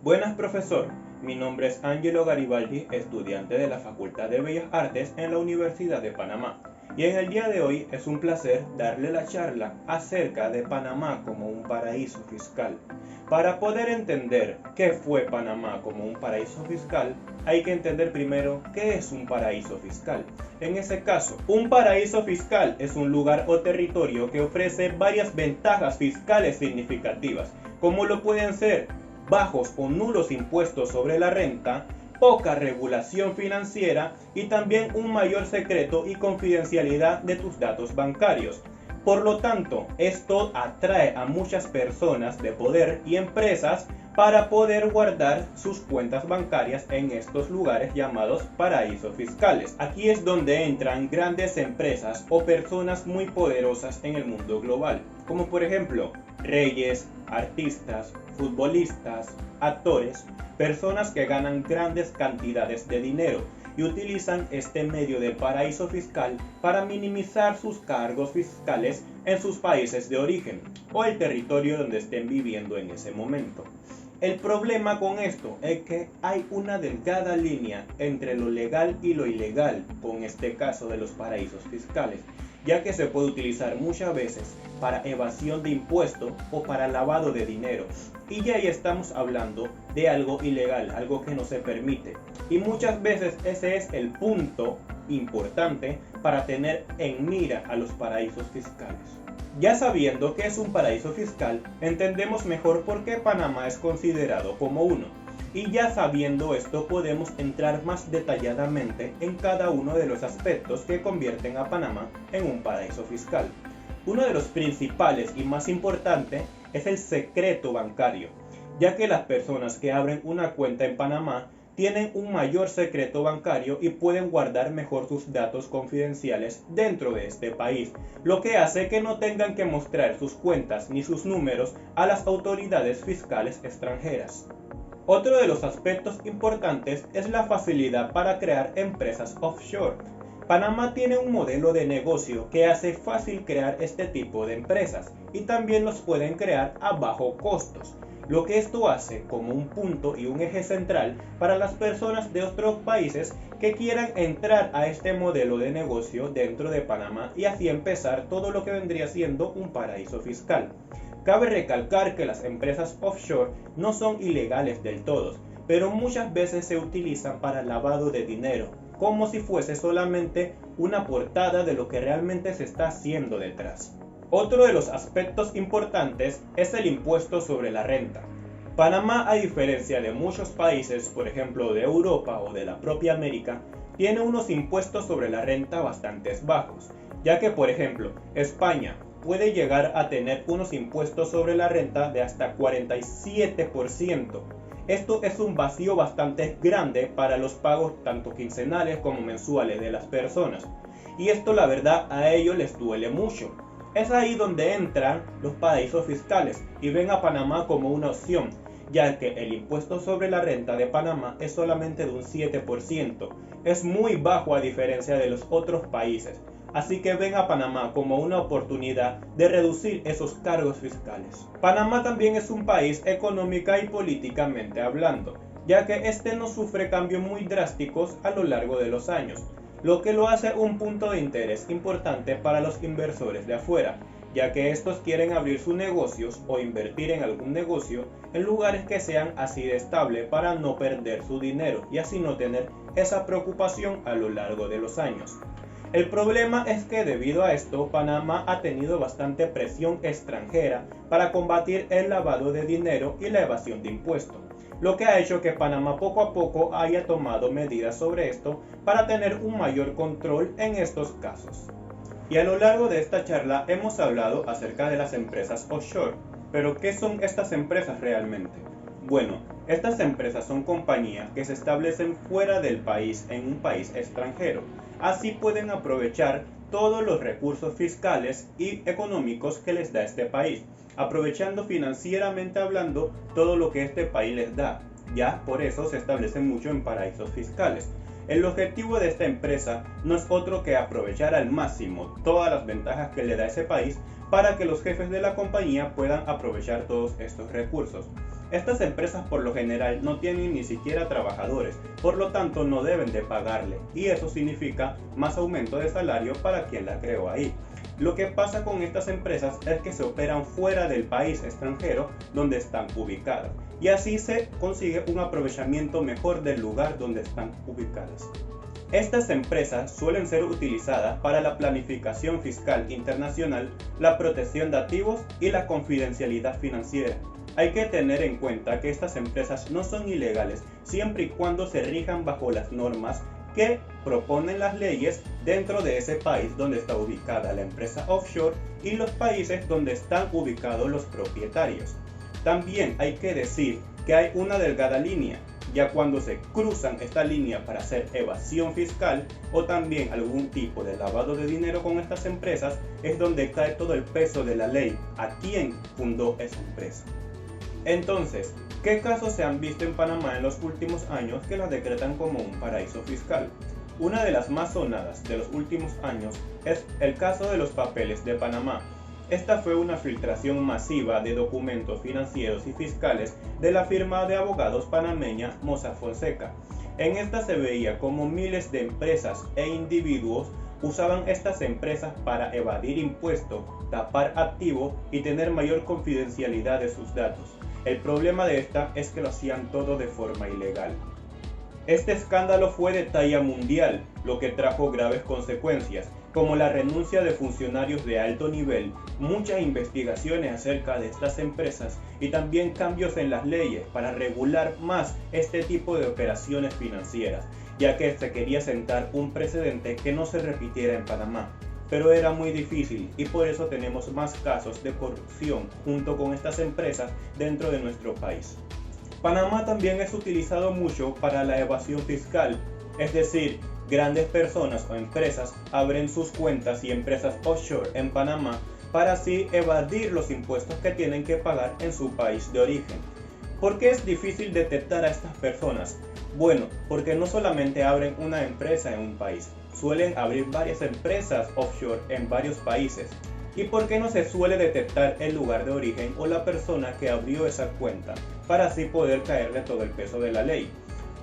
Buenas, profesor. Mi nombre es Ángelo Garibaldi, estudiante de la Facultad de Bellas Artes en la Universidad de Panamá. Y en el día de hoy es un placer darle la charla acerca de Panamá como un paraíso fiscal. Para poder entender qué fue Panamá como un paraíso fiscal, hay que entender primero qué es un paraíso fiscal. En ese caso, un paraíso fiscal es un lugar o territorio que ofrece varias ventajas fiscales significativas, como lo pueden ser bajos o nulos impuestos sobre la renta, poca regulación financiera y también un mayor secreto y confidencialidad de tus datos bancarios. Por lo tanto, esto atrae a muchas personas de poder y empresas para poder guardar sus cuentas bancarias en estos lugares llamados paraísos fiscales. Aquí es donde entran grandes empresas o personas muy poderosas en el mundo global, como por ejemplo reyes, artistas, futbolistas, actores, personas que ganan grandes cantidades de dinero y utilizan este medio del paraíso fiscal para minimizar sus cargos fiscales en sus países de origen o el territorio donde estén viviendo en ese momento. El problema con esto es que hay una delgada línea entre lo legal y lo ilegal con este caso de los paraísos fiscales, ya que se puede utilizar muchas veces para evasión de impuestos o para lavado de dinero. Y ya ahí estamos hablando de algo ilegal, algo que no se permite. Y muchas veces ese es el punto importante para tener en mira a los paraísos fiscales. Ya sabiendo que es un paraíso fiscal, entendemos mejor por qué Panamá es considerado como uno. Y ya sabiendo esto, podemos entrar más detalladamente en cada uno de los aspectos que convierten a Panamá en un paraíso fiscal. Uno de los principales y más importantes es el secreto bancario, ya que las personas que abren una cuenta en Panamá tienen un mayor secreto bancario y pueden guardar mejor sus datos confidenciales dentro de este país, lo que hace que no tengan que mostrar sus cuentas ni sus números a las autoridades fiscales extranjeras. Otro de los aspectos importantes es la facilidad para crear empresas offshore. Panamá tiene un modelo de negocio que hace fácil crear este tipo de empresas y también los pueden crear a bajo costos, lo que esto hace como un punto y un eje central para las personas de otros países que quieran entrar a este modelo de negocio dentro de Panamá y así empezar todo lo que vendría siendo un paraíso fiscal. Cabe recalcar que las empresas offshore no son ilegales del todo, pero muchas veces se utilizan para lavado de dinero, como si fuese solamente una portada de lo que realmente se está haciendo detrás. Otro de los aspectos importantes es el impuesto sobre la renta. Panamá, a diferencia de muchos países, por ejemplo de Europa o de la propia América, tiene unos impuestos sobre la renta bastante bajos, ya que por ejemplo España puede llegar a tener unos impuestos sobre la renta de hasta 47%. Esto es un vacío bastante grande para los pagos tanto quincenales como mensuales de las personas. Y esto la verdad a ellos les duele mucho. Es ahí donde entran los paraísos fiscales y ven a Panamá como una opción, ya que el impuesto sobre la renta de Panamá es solamente de un 7%. Es muy bajo a diferencia de los otros países. Así que ven a Panamá como una oportunidad de reducir esos cargos fiscales. Panamá también es un país económica y políticamente hablando, ya que este no sufre cambios muy drásticos a lo largo de los años, lo que lo hace un punto de interés importante para los inversores de afuera, ya que estos quieren abrir sus negocios o invertir en algún negocio en lugares que sean así de estable para no perder su dinero y así no tener esa preocupación a lo largo de los años. El problema es que debido a esto, Panamá ha tenido bastante presión extranjera para combatir el lavado de dinero y la evasión de impuestos, lo que ha hecho que Panamá poco a poco haya tomado medidas sobre esto para tener un mayor control en estos casos. Y a lo largo de esta charla hemos hablado acerca de las empresas offshore, pero ¿qué son estas empresas realmente? Bueno, estas empresas son compañías que se establecen fuera del país en un país extranjero. Así pueden aprovechar todos los recursos fiscales y económicos que les da este país, aprovechando financieramente hablando todo lo que este país les da. Ya por eso se establecen mucho en paraísos fiscales. El objetivo de esta empresa no es otro que aprovechar al máximo todas las ventajas que le da ese país para que los jefes de la compañía puedan aprovechar todos estos recursos. Estas empresas por lo general no tienen ni siquiera trabajadores, por lo tanto no deben de pagarle, y eso significa más aumento de salario para quien la creó ahí. Lo que pasa con estas empresas es que se operan fuera del país extranjero donde están ubicadas, y así se consigue un aprovechamiento mejor del lugar donde están ubicadas. Estas empresas suelen ser utilizadas para la planificación fiscal internacional, la protección de activos y la confidencialidad financiera. Hay que tener en cuenta que estas empresas no son ilegales siempre y cuando se rijan bajo las normas que proponen las leyes dentro de ese país donde está ubicada la empresa offshore y los países donde están ubicados los propietarios. También hay que decir que hay una delgada línea, ya cuando se cruzan esta línea para hacer evasión fiscal o también algún tipo de lavado de dinero con estas empresas, es donde cae todo el peso de la ley a quien fundó esa empresa. Entonces, ¿qué casos se han visto en Panamá en los últimos años que la decretan como un paraíso fiscal? Una de las más sonadas de los últimos años es el caso de los papeles de Panamá. Esta fue una filtración masiva de documentos financieros y fiscales de la firma de abogados panameña Mossack Fonseca. En esta se veía como miles de empresas e individuos usaban estas empresas para evadir impuestos, tapar activos y tener mayor confidencialidad de sus datos. El problema de esta es que lo hacían todo de forma ilegal. Este escándalo fue de talla mundial, lo que trajo graves consecuencias, como la renuncia de funcionarios de alto nivel, muchas investigaciones acerca de estas empresas y también cambios en las leyes para regular más este tipo de operaciones financieras, ya que se quería sentar un precedente que no se repitiera en Panamá. Pero era muy difícil y por eso tenemos más casos de corrupción junto con estas empresas dentro de nuestro país. Panamá también es utilizado mucho para la evasión fiscal, es decir, grandes personas o empresas abren sus cuentas y empresas offshore en Panamá para así evadir los impuestos que tienen que pagar en su país de origen. ¿Por qué es difícil detectar a estas personas? Bueno, porque no solamente abren una empresa en un país, suelen abrir varias empresas offshore en varios países. ¿Y por qué no se suele detectar el lugar de origen o la persona que abrió esa cuenta para así poder caerle todo el peso de la ley?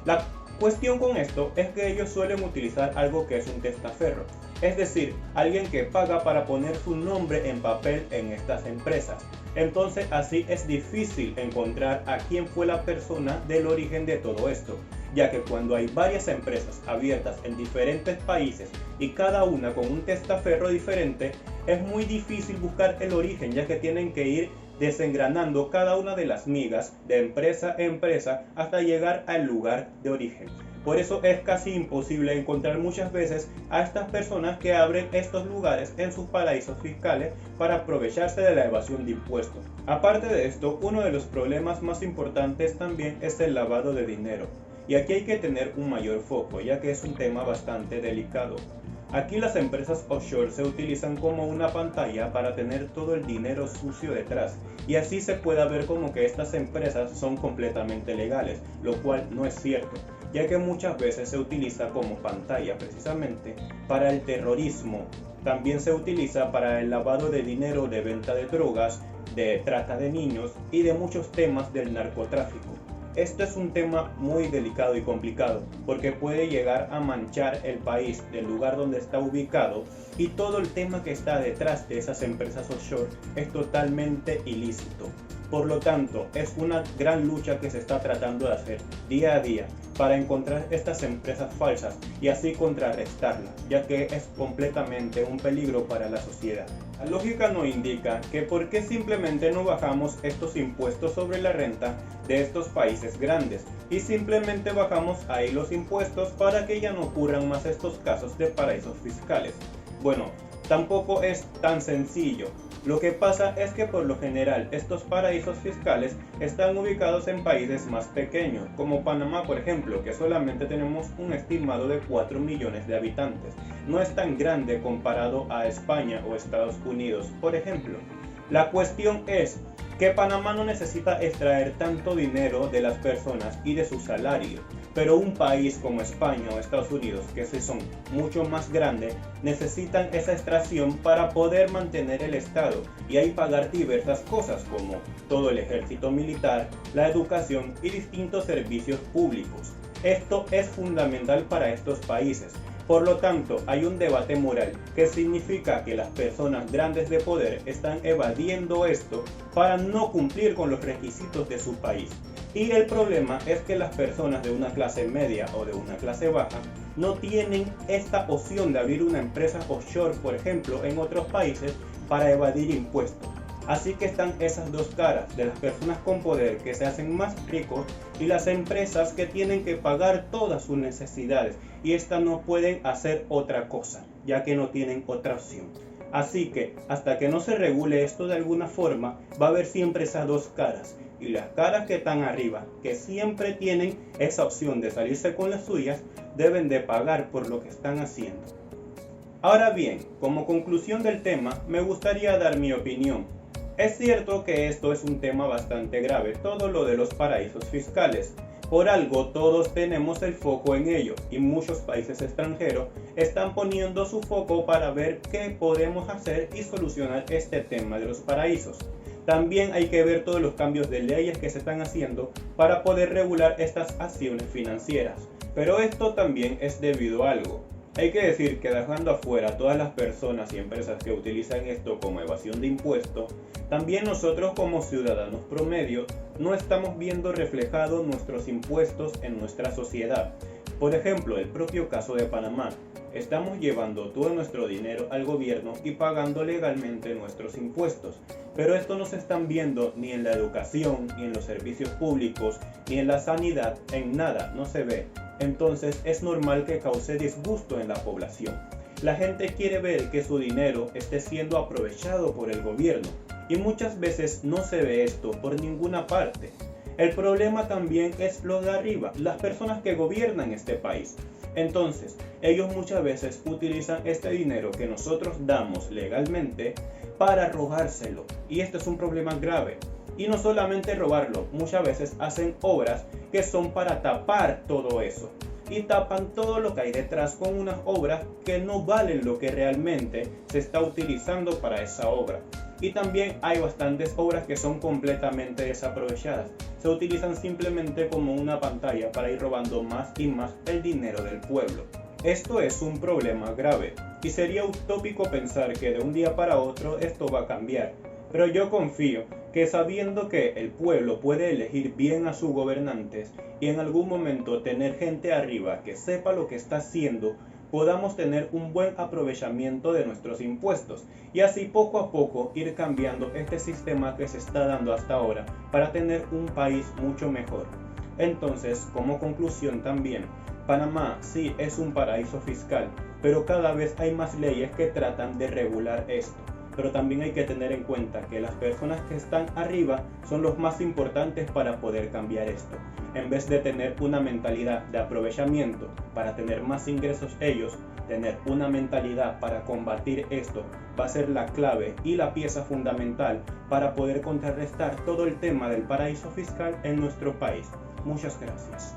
La cuestión con esto es que ellos suelen utilizar algo que es un testaferro, es decir, alguien que paga para poner su nombre en papel en estas empresas. Entonces así es difícil encontrar a quién fue la persona del origen de todo esto, ya que cuando hay varias empresas abiertas en diferentes países y cada una con un testaferro diferente, es muy difícil buscar el origen, ya que tienen que ir desengranando cada una de las migas de empresa a empresa hasta llegar al lugar de origen. Por eso es casi imposible encontrar muchas veces a estas personas que abren estos lugares en sus paraísos fiscales para aprovecharse de la evasión de impuestos. Aparte de esto, uno de los problemas más importantes también es el lavado de dinero. Y aquí hay que tener un mayor foco, ya que es un tema bastante delicado. Aquí las empresas offshore se utilizan como una pantalla para tener todo el dinero sucio detrás, y así se pueda ver como que estas empresas son completamente legales, lo cual no es cierto, ya que muchas veces se utiliza como pantalla precisamente para el terrorismo. También se utiliza para el lavado de dinero de venta de drogas, de trata de niños y de muchos temas del narcotráfico. Este es un tema muy delicado y complicado porque puede llegar a manchar el país del lugar donde está ubicado, y todo el tema que está detrás de esas empresas offshore es totalmente ilícito. Por lo tanto, es una gran lucha que se está tratando de hacer día a día para encontrar estas empresas falsas y así contrarrestarlas, ya que es completamente un peligro para la sociedad. La lógica nos indica que por qué simplemente no bajamos estos impuestos sobre la renta de estos países grandes y simplemente bajamos ahí los impuestos para que ya no ocurran más estos casos de paraísos fiscales. Bueno, tampoco es tan sencillo. Lo que pasa es que por lo general estos paraísos fiscales están ubicados en países más pequeños, como Panamá por ejemplo, que solamente tenemos un estimado de 4 millones de habitantes. No es tan grande comparado a España o Estados Unidos, por ejemplo. La cuestión es que Panamá no necesita extraer tanto dinero de las personas y de su salario, pero un país como España o Estados Unidos, que sí son mucho más grandes, necesitan esa extracción para poder mantener el Estado y ahí pagar diversas cosas como todo el ejército militar, la educación y distintos servicios públicos. Esto es fundamental para estos países. Por lo tanto, hay un debate moral que significa que las personas grandes de poder están evadiendo esto para no cumplir con los requisitos de su país. Y el problema es que las personas de una clase media o de una clase baja no tienen esta opción de abrir una empresa offshore, por ejemplo, en otros países para evadir impuestos. Así que están esas dos caras de las personas con poder que se hacen más ricos y las empresas que tienen que pagar todas sus necesidades y estas no pueden hacer otra cosa, ya que no tienen otra opción. Así que hasta que no se regule esto de alguna forma, va a haber siempre esas dos caras. Y las caras que están arriba, que siempre tienen esa opción de salirse con las suyas, deben de pagar por lo que están haciendo. Ahora bien, como conclusión del tema, me gustaría dar mi opinión. Es cierto que esto es un tema bastante grave, todo lo de los paraísos fiscales. Por algo todos tenemos el foco en ello y muchos países extranjeros están poniendo su foco para ver qué podemos hacer y solucionar este tema de los paraísos. También hay que ver todos los cambios de leyes que se están haciendo para poder regular estas acciones financieras. Pero esto también es debido a algo. Hay que decir que dejando afuera a todas las personas y empresas que utilizan esto como evasión de impuestos, también nosotros como ciudadanos promedio no estamos viendo reflejados nuestros impuestos en nuestra sociedad. Por ejemplo, el propio caso de Panamá. Estamos llevando todo nuestro dinero al gobierno y pagando legalmente nuestros impuestos, pero esto no se están viendo ni en la educación, ni en los servicios públicos, ni en la sanidad, en nada, no se ve. Entonces es normal que cause disgusto en la población. La gente quiere ver que su dinero esté siendo aprovechado por el gobierno y muchas veces no se ve esto por ninguna parte. El problema también es lo de arriba, las personas que gobiernan este país. Entonces, ellos muchas veces utilizan este dinero que nosotros damos legalmente para robárselo. Y esto es un problema grave. Y no solamente robarlo, muchas veces hacen obras que son para tapar todo eso. Y tapan todo lo que hay detrás con unas obras que no valen lo que realmente se está utilizando para esa obra. Y también hay bastantes obras que son completamente desaprovechadas. Se utilizan simplemente como una pantalla para ir robando más y más el dinero del pueblo. Esto es un problema grave y sería utópico pensar que de un día para otro esto va a cambiar. Pero yo confío que sabiendo que el pueblo puede elegir bien a sus gobernantes y en algún momento tener gente arriba que sepa lo que está haciendo, podamos tener un buen aprovechamiento de nuestros impuestos y así poco a poco ir cambiando este sistema que se está dando hasta ahora para tener un país mucho mejor. Entonces, como conclusión también, Panamá sí es un paraíso fiscal, pero cada vez hay más leyes que tratan de regular esto. Pero también hay que tener en cuenta que las personas que están arriba son los más importantes para poder cambiar esto. En vez de tener una mentalidad de aprovechamiento para tener más ingresos ellos, tener una mentalidad para combatir esto va a ser la clave y la pieza fundamental para poder contrarrestar todo el tema del paraíso fiscal en nuestro país. Muchas gracias.